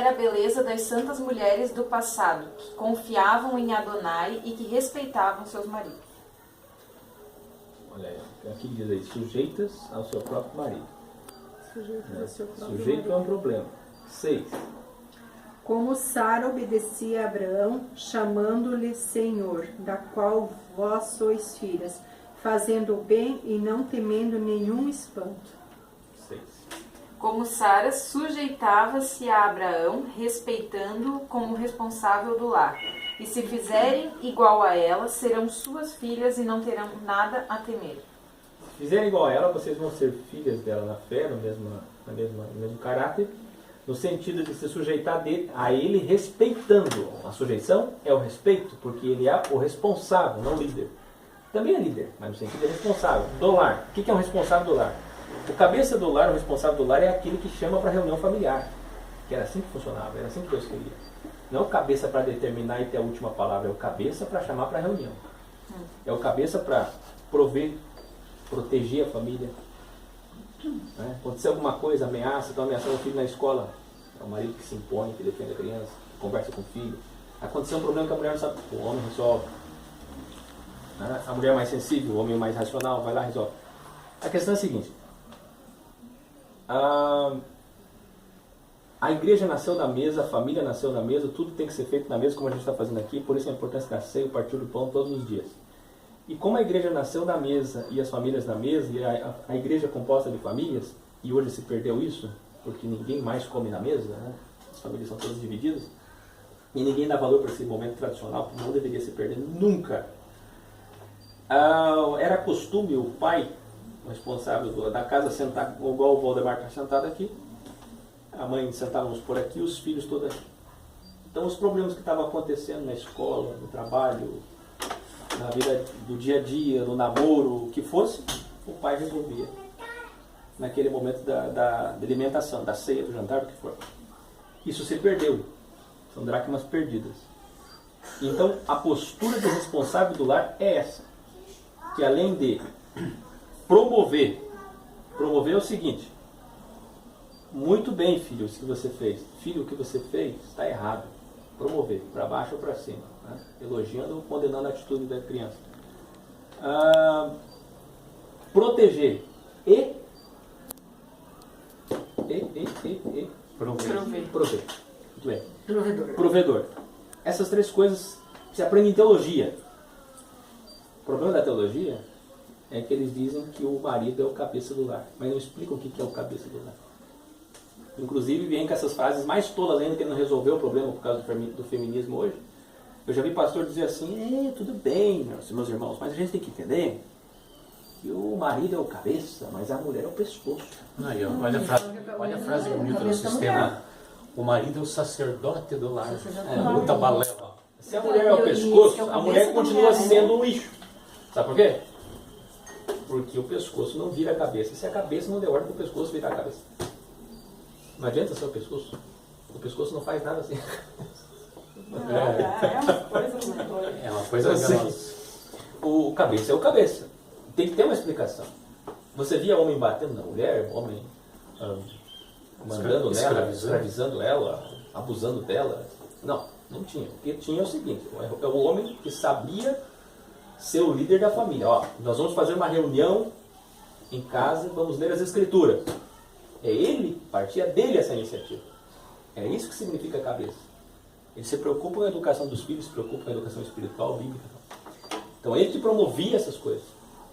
era a beleza das santas mulheres do passado, que confiavam em Adonai e que respeitavam seus maridos. Olha aí, aqui diz aí, sujeitas ao seu próprio marido. Sujeito é um problema. 6. Como Sara obedecia a Abraão, chamando-lhe Senhor, da qual vós sois filhas, fazendo o bem e não temendo nenhum espanto. 6. Como Sara sujeitava-se a Abraão, respeitando-o como responsável do lar. E se fizerem igual a ela, serão suas filhas e não terão nada a temer. Se fizerem igual a ela, vocês vão ser filhas dela na fé, no mesmo caráter, no sentido de se sujeitar a ele respeitando. A sujeição é o respeito, porque ele é o responsável, não o líder. Também é líder, mas no sentido de responsável. Do lar. O que é um responsável do lar? O cabeça do lar, o responsável do lar, é aquele que chama para reunião familiar. Que era assim que funcionava, era assim que Deus queria. Não é o cabeça para determinar e ter a última palavra, é o cabeça para chamar para reunião. É o cabeça para prover, proteger a família. Acontecer alguma coisa, ameaça, estão ameaçando o filho na escola, é o marido que se impõe, que defende a criança, que conversa com o filho. Aconteceu um problema que a mulher não sabe, o homem resolve. A mulher mais sensível, o homem mais racional, vai lá e resolve. A questão é a seguinte: a igreja nasceu na mesa, a família nasceu na mesa, tudo tem que ser feito na mesa, como a gente está fazendo aqui, por isso a importância da ceia, o partir do pão todos os dias. E como a igreja nasceu na mesa e as famílias na mesa, e a igreja é composta de famílias, e hoje se perdeu isso, porque ninguém mais come na mesa, né? As famílias são todas divididas, e ninguém dá valor para esse momento tradicional, que não deveria se perder nunca. Era costume o pai, o responsável da casa, sentar, igual o Valdemar está sentado aqui, a mãe sentávamos por aqui, os filhos todos aqui. Então os problemas que estavam acontecendo na escola, no trabalho, na vida do dia a dia, no namoro, o que fosse, o pai resolvia. Naquele momento da alimentação, da ceia, do jantar, do que for. Isso se perdeu. São dracmas perdidas. Então, a postura do responsável do lar é essa. Que além de promover é o seguinte: muito bem, filho, o que você fez. Filho, o que você fez está errado. Promover, para baixo ou para cima. Né? Elogiando ou condenando a atitude da criança. Proteger e prover. Muito bem. Provedor. Essas três coisas se aprendem em teologia. O problema da teologia é que eles dizem que o marido é o cabeça do lar, mas não explicam o que é o cabeça do lar. Inclusive vem com essas frases mais tolas ainda, que ele não resolveu o problema por causa do feminismo hoje. Eu já vi pastor dizer assim: tudo bem, meus irmãos, mas a gente tem que entender que o marido é o cabeça, mas a mulher é o pescoço. Aí, olha a frase bonita do sistema. O marido é o sacerdote do lar. Muita balela. Se a mulher é o pescoço, a mulher continua sendo um lixo. Sabe por quê? Porque o pescoço não vira a cabeça. E se a cabeça não der ordem para o pescoço virar a cabeça. Não adianta ser o pescoço. O pescoço não faz nada assim. É uma coisa assim. O cabeça é o cabeça. Tem que ter uma explicação. Você via homem batendo na mulher, homem mandando nela, escravizando ela, abusando dela? Não, não tinha. O que tinha é o seguinte: é o homem que sabia ser o líder da família. Ó, nós vamos fazer uma reunião em casa, vamos ler as escrituras. É ele, partia dele essa iniciativa. É isso que significa cabeça. Ele se preocupa com a educação dos filhos, se preocupa com a educação espiritual, bíblica. Então ele que promovia essas coisas.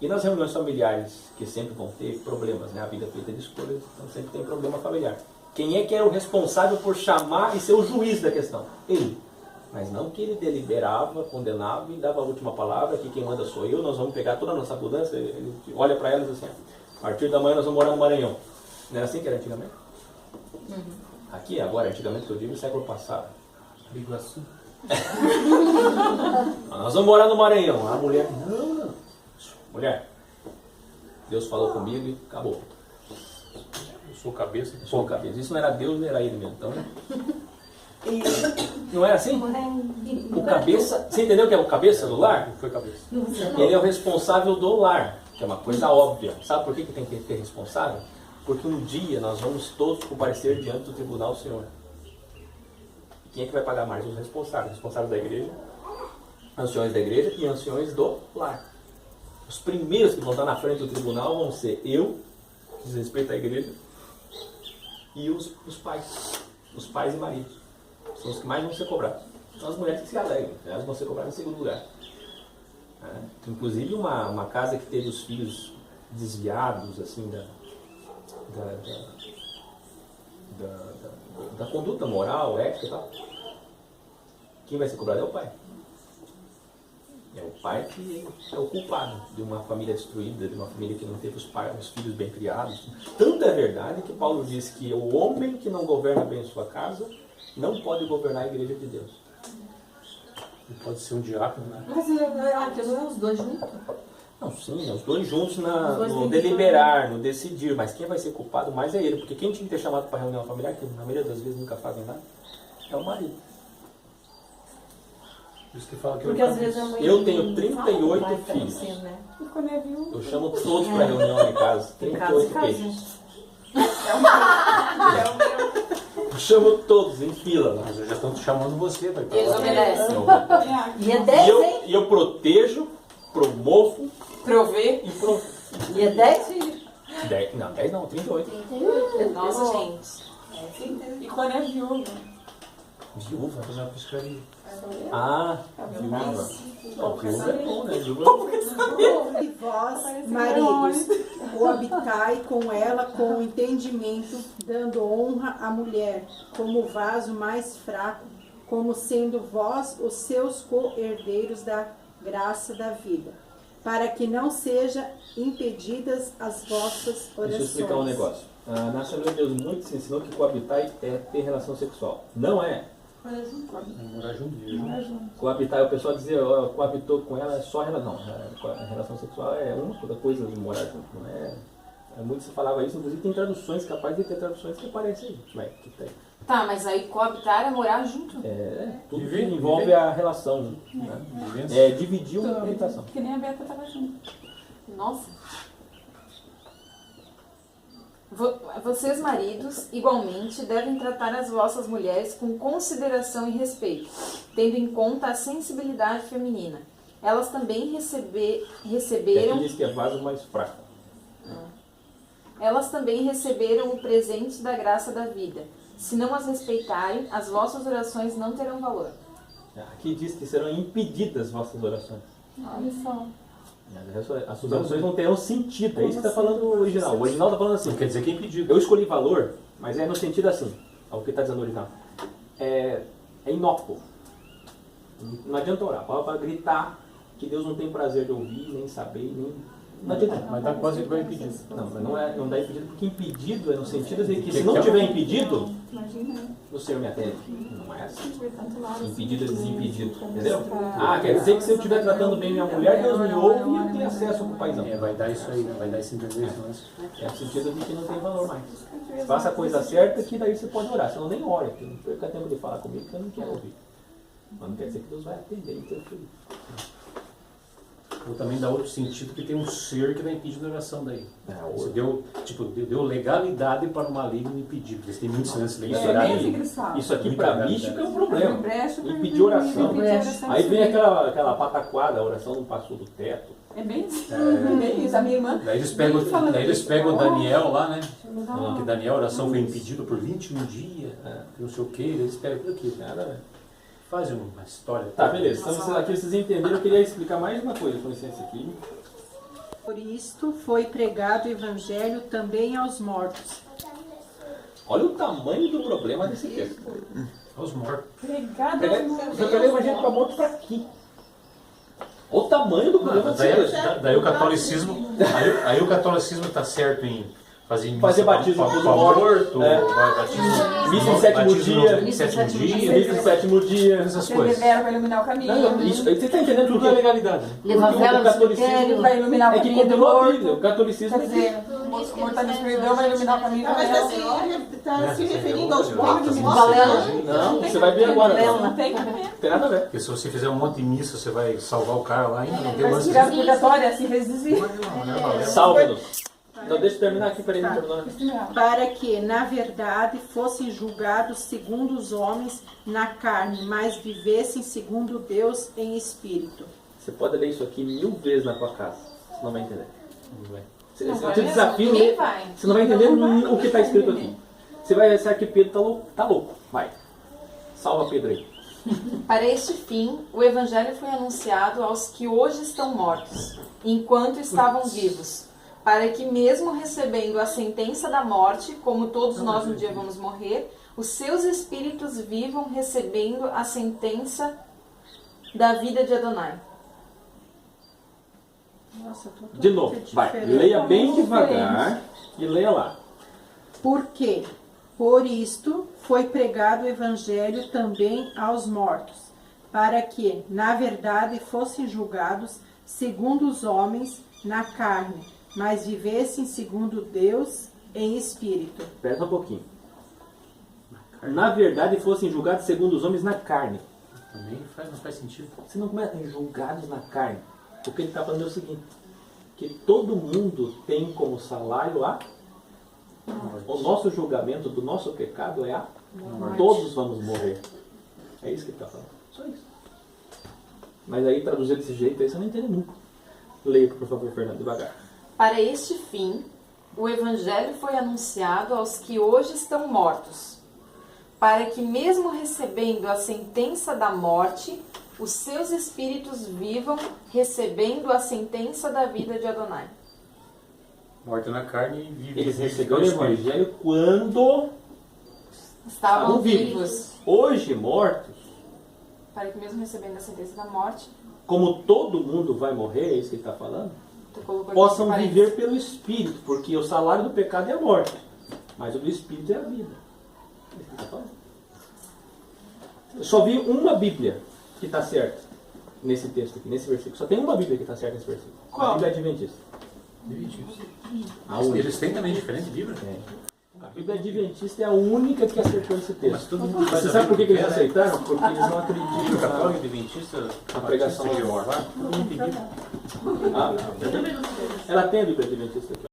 E nas reuniões familiares, que sempre vão ter problemas, né? A vida é feita de escolhas, então sempre tem problema familiar. Quem é que era o responsável por chamar e ser o juiz da questão? Ele. Mas não que ele deliberava, condenava e dava a última palavra, que quem manda sou eu, nós vamos pegar toda a nossa mudança. Ele olha para ela e diz assim: a partir da manhã nós vamos morar no Maranhão. Não era assim que era antigamente? Aqui, agora, antigamente, que eu digo, no século passado. Iguaçu. Nós vamos morar no Maranhão. A mulher: não. Mulher, Deus falou comigo e acabou. Eu sou cabeça. Eu sou cabeça. Isso não era Deus, não era ele mesmo. Então, não é assim? O cabeça, você entendeu que é o cabeça do lar? Foi cabeça. Ele é o responsável do lar, que é uma coisa óbvia. Sabe por que tem que ter responsável? Porque um dia nós vamos todos comparecer diante do tribunal do Senhor. quem é que vai pagar mais? Os responsáveis da igreja, anciões da igreja e anciões do lar. Os primeiros que vão estar na frente do tribunal vão ser eu, que diz respeito à igreja, e os pais e maridos. São os que mais vão ser cobrados. São as mulheres que se alegram, elas vão ser cobradas em segundo lugar. Inclusive uma casa que teve os filhos desviados assim da conduta moral, ética e tal, quem vai ser cobrado é o pai. É o pai que é o culpado de uma família destruída, de uma família que não teve os filhos bem criados. Tanto é verdade que Paulo diz que o homem que não governa bem a sua casa não pode governar a igreja de Deus. Ele pode ser um diácono, né? Mas os dois juntos? Não, sim, os dois juntos no deliberar, no decidir, mas quem vai ser culpado mais é ele, porque quem tinha que ter chamado para reunião familiar, que na maioria das vezes nunca fazem nada, é o marido. Por isso que fala que Porque às vezes a mãe Eu tenho 38 filhos. Né? E quando é viúva? Eu chamo todos para reunião lá em casa, 38 peixes. Eu chamo todos em fila. Mas eu já estou chamando você, vai pra Eles lá. obedecem. E é 10, hein? E eu protejo, promovo Provê. e provo. E é 10 filhos. 10 não, 38. Nossa, gente. E quando é viúva? Viúva? Fazer uma pescaria. Ah, viúva. Não, viúva é bom, né? Viúva E vós, maridos, o habitai com ela com entendimento, dando honra à mulher, como o vaso mais fraco, como sendo vós os seus co-herdeiros da graça da vida, para que não sejam impedidas as vossas orações. Deixa eu explicar um negócio. Na Assembleia de Deus muito se ensinou que coabitar é ter relação sexual. Não é. Morar junto. Coabitar, o pessoal dizia, ó, coabitou com ela, é só relação. Não, a relação sexual é uma outra coisa de morar junto, não é? Muito se falava isso, inclusive tem traduções, capaz de ter traduções que aparecem aí. Mas, que tem. Tá, mas aí coabitar é morar junto? Tudo que Viver, envolve viver. a relação. Né? Dividir uma habitação. Que nem a Beta estava junto. Nossa. Vocês, maridos, igualmente, devem tratar as vossas mulheres com consideração e respeito, tendo em conta a sensibilidade feminina. Elas também receberam... Aqui diz que é vaso mais fraco. Elas também receberam o presente da graça da vida. Se não as respeitarem, as vossas orações não terão valor. Aqui diz que serão impedidas vossas orações. Olha só. As suas orações não terão sentido. É isso que está falando o original. O original está falando assim. Não quer dizer que é impedido. Eu escolhi valor, mas é no sentido assim. É o que está dizendo o original. É inócuo. Não adianta orar. Para gritar que Deus não tem prazer de ouvir, nem saber, nem... Não adianta. Mas dá quase igual impedido. Não, mas não dá impedido, porque impedido é no sentido de que se não tiver impedido, Imagina. o Senhor me atende. Não é assim. Tanto lado. Impedido é desimpedido. Entendeu? Quer dizer que se eu estiver tratando bem minha mulher, Deus me ouve e eu tenho acesso ao paizão. Vai dar isso aí, né? Vai dar esse entendimento. É no sentido de que não tem valor mais. Faça a coisa certa que daí você pode orar. Senão nem ore, porque não perca tempo de falar comigo que eu não quero ouvir. Mas não quer dizer que Deus vai atender e interferir. Ou também dá outro sentido que tem um ser que vai impedir a oração daí. Você Outro. deu legalidade para o maligno impedir, porque tem muitos lances É literários. bem assim que eles falam. Isso aqui Muita para verdade. místico é um problema. Brecha pra Impedir oração. impedir a oração Aí vem civil. aquela pataquada, a oração não passou do teto. É bem isso. A minha irmã... Daí eles pegam o Daniel lá, né? Ah. Que Daniel, a oração foi impedida por 21 dias, não sei o que, eles pegam tudo aquilo. Nada a ver. Faz uma história. Tá, beleza. Então aqui vocês entenderam, eu queria explicar mais uma coisa, com licença aqui. Por isto foi pregado o evangelho também aos mortos. Olha o tamanho do problema desse texto. Aos mortos. Pregada. Você pregou o evangelho para morto para aqui. O tamanho do problema desse texto. Daí o catolicismo. Aí o catolicismo está certo em Fazer batismo para todo morto, missa em sétimo dia, missa em sétimo dia, essas Ele coisas. libera para iluminar o caminho. Não, isso, você está entendendo Tudo tudo é legalidade. Levar Porque vela o no catolicismo cemitério. Vai iluminar o é que caminho do continua a morto. Bíblia. O catolicismo Quer dizer, o morto está na escuridão, vai iluminar o caminho Mas para assim, ela. ele está se referindo aos mortos. Não, você vai ver agora. Não tem cabimento. Não tem nada a ver. Porque se você fizer um monte de missa, você vai salvar o cara lá ainda. Não tem Vai lance tirar do disso. purgatório, assim, vezes desvia. Salve-nos. Então deixa eu terminar aqui, peraí, Tá. não terminou. Para que, na verdade, fossem julgados segundo os homens na carne, mas vivessem segundo Deus em espírito. Você pode ler isso aqui 1000 vezes na tua casa, você não vai entender. Não vai. Não Eu vai te mesmo? desafio, Ninguém vai. você não vai entender o que está escrito aqui. Você vai achar que Pedro tá louco. Vai. Salva Pedro aí. Para este fim, o Evangelho foi anunciado aos que hoje estão mortos, enquanto estavam vivos, para que mesmo recebendo a sentença da morte, como todos nós um dia vamos morrer, os seus espíritos vivam recebendo a sentença da vida de Adonai. Nossa, totalmente De novo, vai. diferente. Leia bem devagar e leia lá. Porque, por isto, foi pregado o Evangelho também aos mortos, para que, na verdade, fossem julgados segundo os homens na carne, mas vivessem segundo Deus em espírito. Espera um pouquinho. Na verdade, fossem julgados segundo os homens na carne. Também não faz sentido. Você não começa a julgados na carne. O que ele está falando é o seguinte: que todo mundo tem como salário o nosso julgamento do nosso pecado é todos vamos morrer. É isso que ele está falando. Só isso. Mas aí traduzir desse jeito aí você não entende nunca. Leia, por favor, Fernando, devagar. Para este fim, o Evangelho foi anunciado aos que hoje estão mortos, para que mesmo recebendo a sentença da morte, os seus espíritos vivam recebendo a sentença da vida de Adonai. Morto na carne e vive. Eles vive receberam o pelo Espírito. Evangelho quando Estavam vivos. vivos, Hoje mortos, para que mesmo recebendo a sentença da morte, como todo mundo vai morrer, é isso que ele está falando, tu colocou aqui possam entre viver pelo Espírito, porque o salário do pecado é a morte, mas o do Espírito é a vida. É isso que ele está falando. Eu só vi uma Bíblia que está certa nesse texto aqui, nesse versículo. Só tem uma Bíblia que está certa nesse versículo. Qual? A Bíblia Adventista. A única. Eles têm também diferente Bíblia? É. A Bíblia Adventista é a única que acertou esse Mas texto. todo mundo faz Você a sabe por que, que Bíblia eles inteira, né? aceitaram? Porque eles não Igreja acreditam católica, adventista, na pregação batista, de Jeová. Ela tem a Bíblia Adventista aqui.